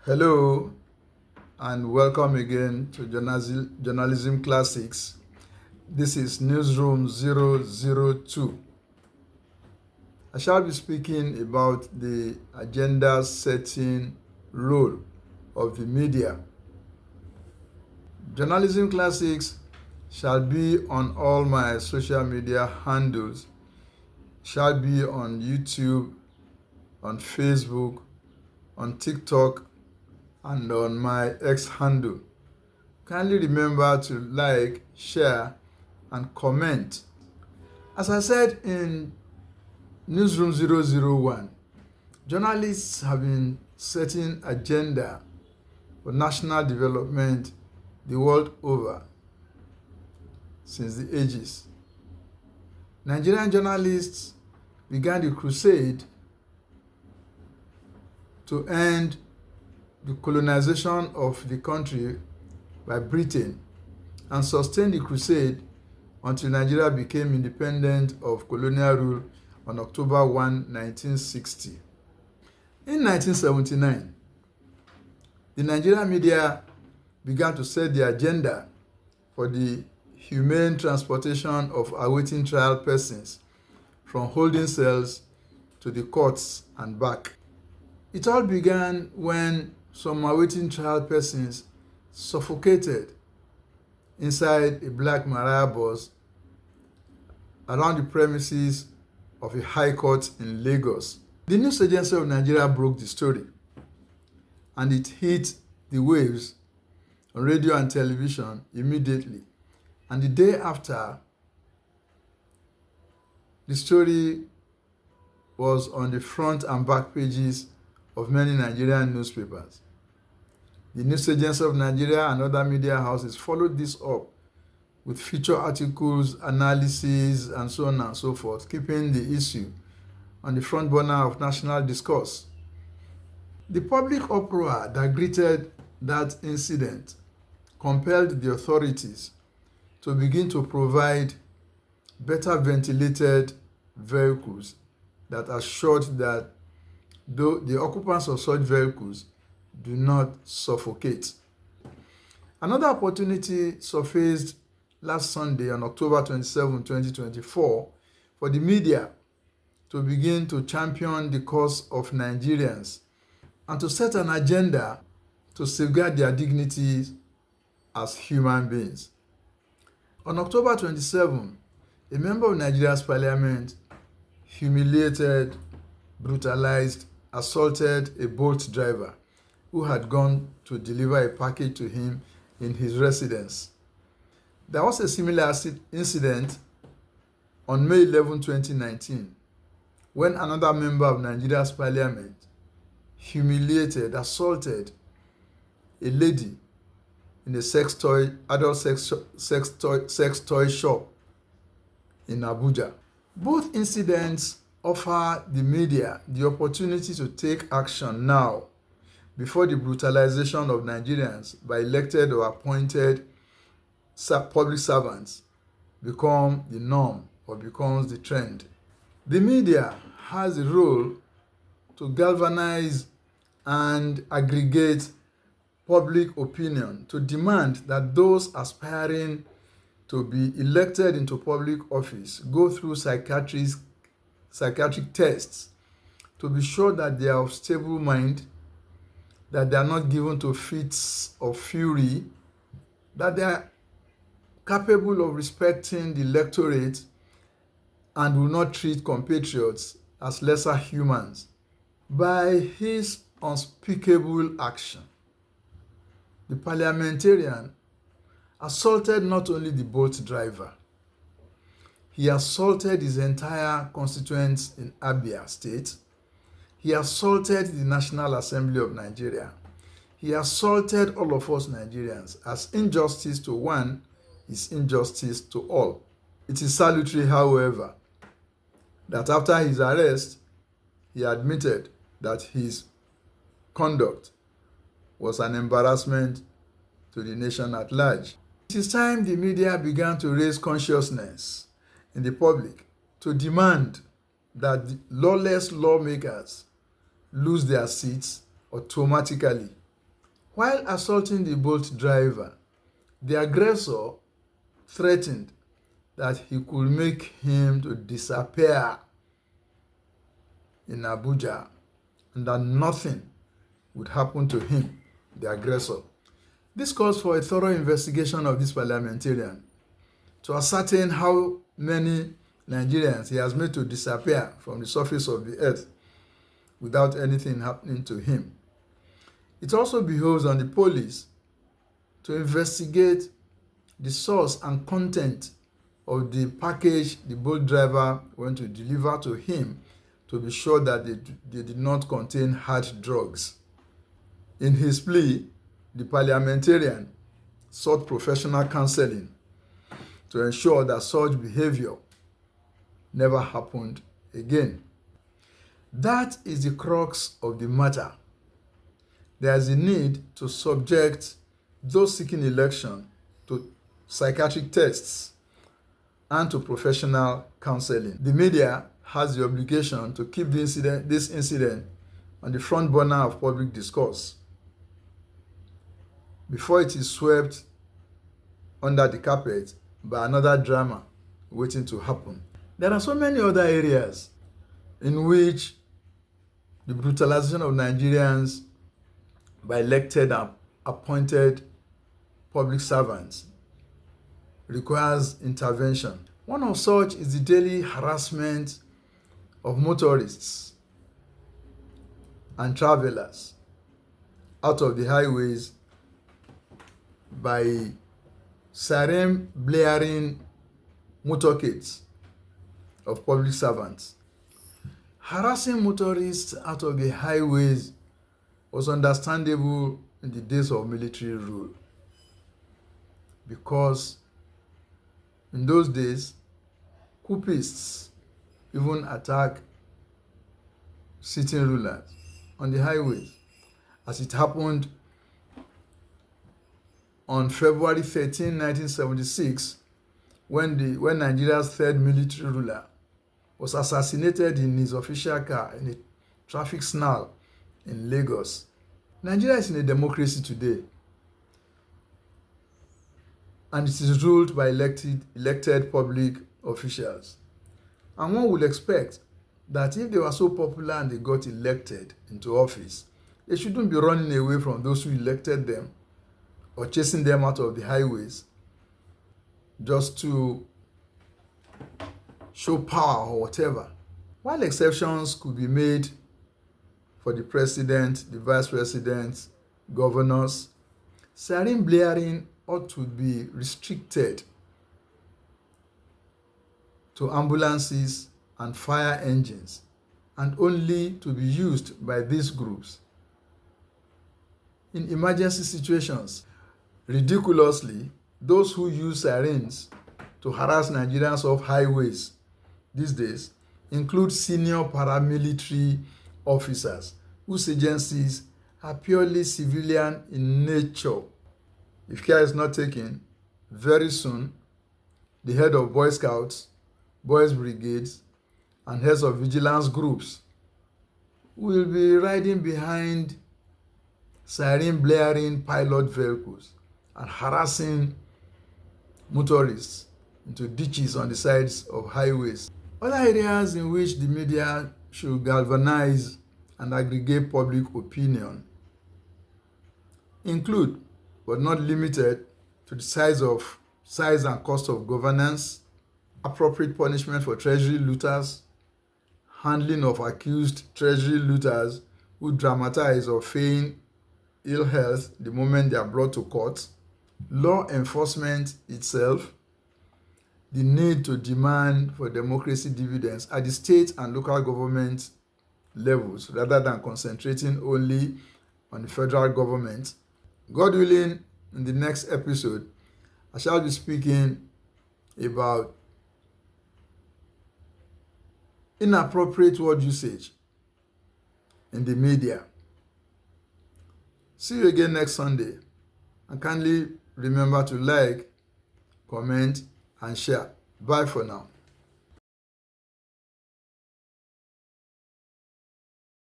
Hello and welcome again to Journalism Classics. This is Newsroom 002. I shall be speaking about the agenda setting role of the media. Journalism Classics shall be on all my social media handles, shall be on YouTube, on Facebook, on TikTok, and on my X handle. Kindly remember to like, share, and comment. As I said in Newsroom 001, journalists have been setting agenda for national development the world over since the ages. Nigerian journalists began the crusade to end the colonization of the country by Britain and sustained the crusade until Nigeria became independent of colonial rule on October 1, 1960. In 1979, the Nigerian media began to set the agenda for the humane transportation of awaiting trial persons from holding cells to the courts and back. It all began when some awaiting trial persons suffocated inside a black Maraya bus around the premises of a high court in Lagos. The news agency of Nigeria broke the story, and it hit the waves on radio and television immediately. And the day after, the story was on the front and back pages of many Nigerian newspapers. The News Agency of Nigeria and other media houses followed this up with feature articles, analysis, and so on and so forth, keeping the issue on the front burner of national discourse. The public uproar that greeted that incident compelled the authorities to begin to provide better ventilated vehicles that assured that the occupants of such vehicles do not suffocate. Another opportunity surfaced last Sunday on October 27, 2024, for the media to begin to champion the cause of Nigerians and to set an agenda to safeguard their dignities as human beings. On October 27, a member of Nigeria's parliament humiliated, brutalized, assaulted a Bolt driver who had gone to deliver a package to him in his residence. There was a similar incident on May 11, 2019, when another member of Nigeria's parliament humiliated, assaulted a lady in a adult sex toy shop in Abuja. Both incidents offer the media the opportunity to take action now before the brutalization of Nigerians by elected or appointed public servants become the norm or becomes the trend. The media has a role to galvanize and aggregate public opinion to demand that those aspiring to be elected into public office go through psychiatric tests to be sure that they are of stable mind, that they are not given to fits of fury, that they are capable of respecting the electorate and will not treat compatriots as lesser humans. By his unspeakable action, the parliamentarian assaulted not only the Bolt driver, he assaulted his entire constituents in Abia State. He assaulted the National Assembly of Nigeria. He assaulted all of us Nigerians, as injustice to one is injustice to all. It is salutary, however, that after his arrest, he admitted that his conduct was an embarrassment to the nation at large. It is time the media began to raise consciousness in the public to demand that lawless lawmakers lose their seats automatically While assaulting the Bolt driver, the aggressor threatened that he could make him to disappear in Abuja and that nothing would happen to him, the aggressor. This calls for a thorough investigation of this parliamentarian to ascertain how many Nigerians he has made to disappear from the surface of the earth without anything happening to him. It also behoves on the police to investigate the source and content of the package the Bolt driver went to deliver to him to be sure that they did not contain hard drugs. In his plea, the parliamentarian sought professional counseling to ensure that such behavior never happened again. That is the crux of the matter. There is a need to subject those seeking election to psychiatric tests and to professional counseling. The media has the obligation to keep this incident on the front burner of public discourse before it is swept under the carpet by another drama waiting to happen. There are so many other areas in which the brutalization of Nigerians by elected and appointed public servants requires intervention. One of such is the daily harassment of motorists and travelers out of the highways by siren blaring motorcades of public servants. Harassing motorists out of the highways was understandable in the days of military rule, because in those days, coupists even attack sitting rulers on the highways, as it happened on February 13, 1976, when Nigeria's third military ruler was assassinated in his official car in a traffic snarl in Lagos. Nigeria is in a democracy today, and it is ruled by elected public officials. And one would expect that if they were so popular and they got elected into office, they shouldn't be running away from those who elected them or chasing them out of the highways just to show power or whatever. While exceptions could be made for the president, the vice president, governors, siren blaring ought to be restricted to ambulances and fire engines, and only to be used by these groups in emergency situations. Ridiculously, those who use sirens to harass Nigerians off highways these days include senior paramilitary officers whose agencies are purely civilian in nature. If care is not taken, very soon the head of Boy Scouts, Boys Brigades, and heads of vigilance groups will be riding behind siren blaring pilot vehicles and harassing motorists into ditches on the sides of highways. Other areas in which the media should galvanize and aggregate public opinion include, but not limited to, the size and cost of governance, appropriate punishment for treasury looters, handling of accused treasury looters who dramatize or feign ill health the moment they are brought to court, law enforcement itself, the need to demand for democracy dividends at the state and local government levels rather than concentrating only on the federal government. God willing, in the next episode, I shall be speaking about inappropriate word usage in the media. See you again next Sunday, and kindly remember to like, comment, and share. Bye for now.